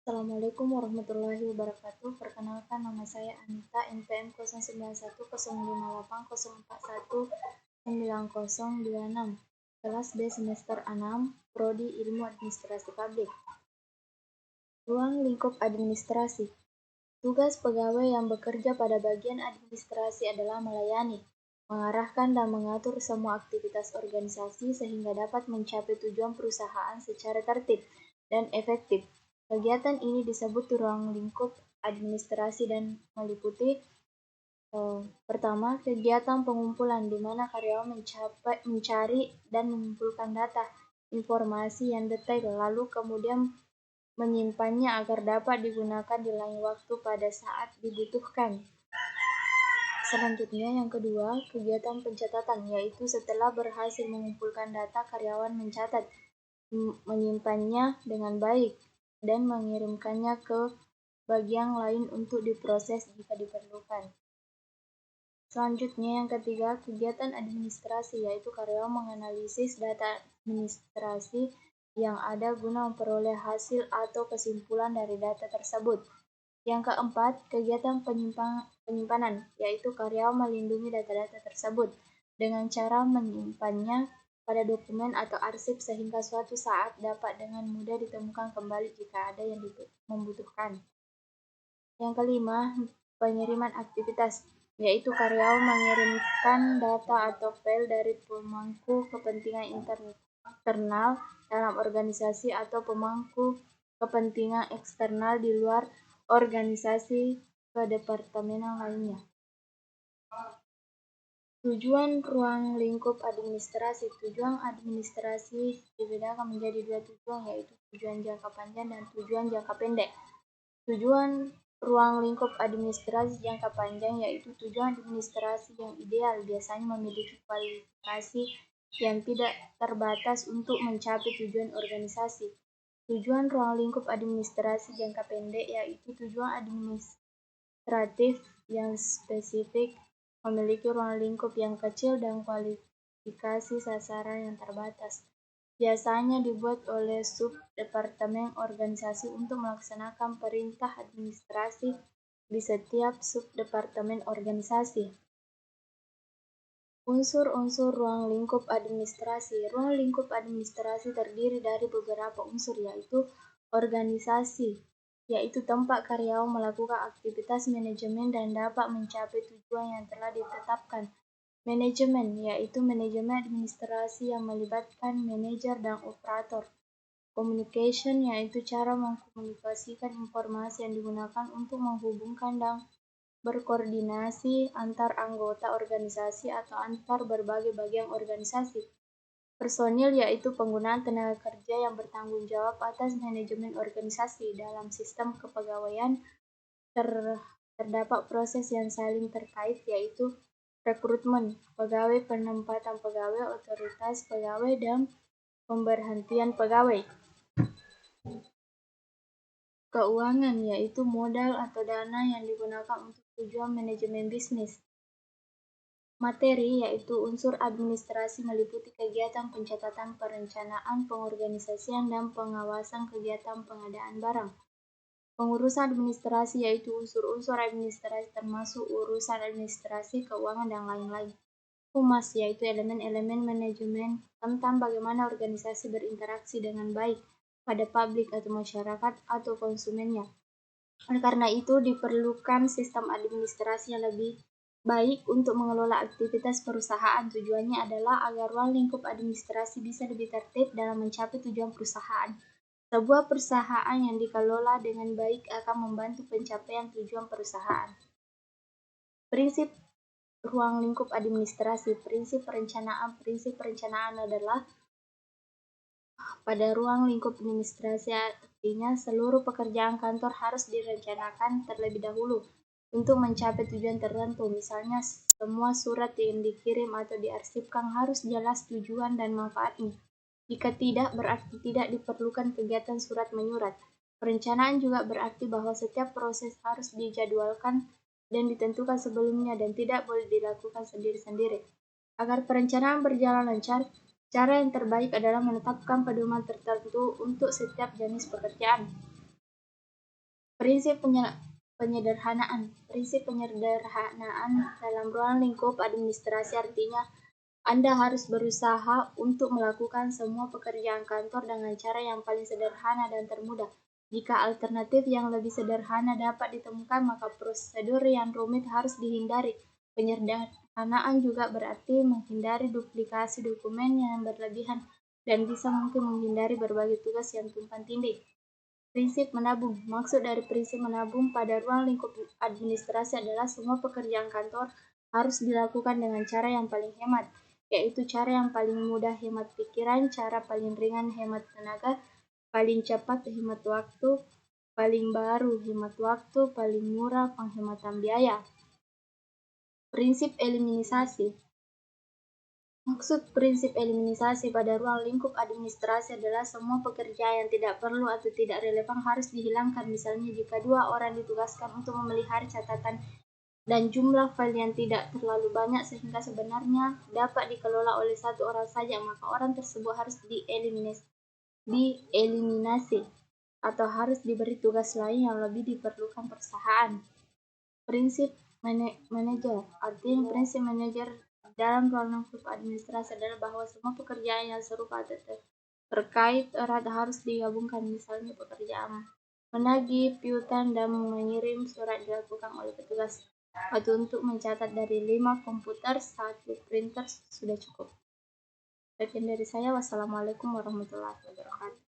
Assalamualaikum warahmatullahi wabarakatuh. Perkenalkan, nama saya Anita, NPM 09105104190026, kelas B semester 6, Prodi Ilmu Administrasi Publik. Ruang lingkup administrasi. Tugas pegawai yang bekerja pada bagian administrasi adalah melayani, mengarahkan dan mengatur semua aktivitas organisasi sehingga dapat mencapai tujuan perusahaan secara tertib dan efektif. Kegiatan ini disebut ruang lingkup administrasi dan meliputi pertama, kegiatan pengumpulan di mana karyawan mencari dan mengumpulkan data, informasi yang detail, lalu kemudian menyimpannya agar dapat digunakan di lain waktu pada saat dibutuhkan. Selanjutnya, yang kedua, kegiatan pencatatan, yaitu setelah berhasil mengumpulkan data, karyawan mencatat, menyimpannya dengan baik, dan mengirimkannya ke bagian lain untuk diproses jika diperlukan. Selanjutnya, yang ketiga, kegiatan administrasi, yaitu karyawan menganalisis data administrasi yang ada guna memperoleh hasil atau kesimpulan dari data tersebut. Yang keempat, kegiatan penyimpanan, yaitu karyawan melindungi data-data tersebut dengan cara menyimpannya pada dokumen atau arsip sehingga suatu saat dapat dengan mudah ditemukan kembali jika ada yang membutuhkan. Yang kelima, pengiriman aktivitas, yaitu karyawan mengirimkan data atau file dari pemangku kepentingan internal dalam organisasi atau pemangku kepentingan eksternal di luar organisasi ke departemen lainnya. Tujuan ruang lingkup administrasi. Tujuan administrasi dibedakan menjadi dua tujuan, yaitu tujuan jangka panjang dan tujuan jangka pendek. Tujuan ruang lingkup administrasi jangka panjang yaitu tujuan administrasi yang ideal biasanya memiliki kualifikasi yang tidak terbatas untuk mencapai tujuan organisasi. Tujuan ruang lingkup administrasi jangka pendek yaitu tujuan administratif yang spesifik, memiliki ruang lingkup yang kecil dan kualifikasi sasaran yang terbatas. Biasanya dibuat oleh sub-departemen organisasi untuk melaksanakan perintah administrasi di setiap sub-departemen organisasi. Unsur-unsur ruang lingkup administrasi. Ruang lingkup administrasi terdiri dari beberapa unsur, yaitu organisasi, yaitu tempat karyawan melakukan aktivitas manajemen dan dapat mencapai tujuan yang telah ditetapkan. Manajemen, yaitu manajemen administrasi yang melibatkan manajer dan operator. Communication, yaitu cara mengkomunikasikan informasi yang digunakan untuk menghubungkan dan berkoordinasi antar anggota organisasi atau antar berbagai bagian organisasi. Personil, yaitu penggunaan tenaga kerja yang bertanggung jawab atas manajemen organisasi. Dalam sistem kepegawaian terdapat proses yang saling terkait, yaitu rekrutmen pegawai, penempatan pegawai, otoritas pegawai, dan pemberhentian pegawai. Keuangan, yaitu modal atau dana yang digunakan untuk tujuan manajemen bisnis. Materi, yaitu unsur administrasi meliputi kegiatan pencatatan, perencanaan, pengorganisasian, dan pengawasan kegiatan pengadaan barang. Pengurusan administrasi, yaitu unsur-unsur administrasi termasuk urusan administrasi, keuangan, dan lain-lain. Humas, yaitu elemen-elemen manajemen tentang bagaimana organisasi berinteraksi dengan baik pada publik atau masyarakat atau konsumennya. Oleh karena itu, diperlukan sistem administrasi yang lebih baik untuk mengelola aktivitas perusahaan. Tujuannya adalah agar ruang lingkup administrasi bisa lebih tertib dalam mencapai tujuan perusahaan. Sebuah perusahaan yang dikelola dengan baik akan membantu pencapaian tujuan perusahaan. Prinsip ruang lingkup administrasi. Prinsip perencanaan adalah pada ruang lingkup administrasi, artinya seluruh pekerjaan kantor harus direncanakan terlebih dahulu untuk mencapai tujuan tertentu. Misalnya, semua surat yang dikirim atau diarsipkan harus jelas tujuan dan manfaatnya. Jika tidak, berarti tidak diperlukan kegiatan surat menyurat. Perencanaan juga berarti bahwa setiap proses harus dijadwalkan dan ditentukan sebelumnya dan tidak boleh dilakukan sendiri-sendiri. Agar perencanaan berjalan lancar, cara yang terbaik adalah menetapkan pedoman tertentu untuk setiap jenis pekerjaan. Penyederhanaan. Prinsip penyederhanaan dalam ruang lingkup administrasi artinya Anda harus berusaha untuk melakukan semua pekerjaan kantor dengan cara yang paling sederhana dan termudah. Jika alternatif yang lebih sederhana dapat ditemukan, maka prosedur yang rumit harus dihindari. Penyederhanaan juga berarti menghindari duplikasi dokumen yang berlebihan dan bisa mungkin menghindari berbagai tugas yang tumpang tindih. Prinsip menabung. Maksud dari prinsip menabung pada ruang lingkup administrasi adalah semua pekerjaan kantor harus dilakukan dengan cara yang paling hemat, yaitu cara yang paling mudah hemat pikiran, cara paling ringan hemat tenaga, paling cepat hemat waktu, paling baru hemat waktu, paling murah penghematan biaya. Prinsip eliminasi. Maksud prinsip eliminasi pada ruang lingkup administrasi adalah semua pekerjaan yang tidak perlu atau tidak relevan harus dihilangkan. Misalnya, jika 2 orang ditugaskan untuk memelihara catatan dan jumlah file yang tidak terlalu banyak sehingga sebenarnya dapat dikelola oleh 1 orang saja, maka orang tersebut harus dieliminasi atau harus diberi tugas lain yang lebih diperlukan perusahaan. Prinsip manajer. Artinya prinsip manajer dalam ruang lingkup administrasi adalah bahwa semua pekerjaan yang serupa atau terkait erat harus digabungkan. Misalnya pekerjaan menagih piutang dan mengirim surat dilakukan oleh petugas. Atau untuk mencatat dari 5 komputer, 1 printer sudah cukup. Sekian dari saya. Wassalamualaikum warahmatullahi wabarakatuh.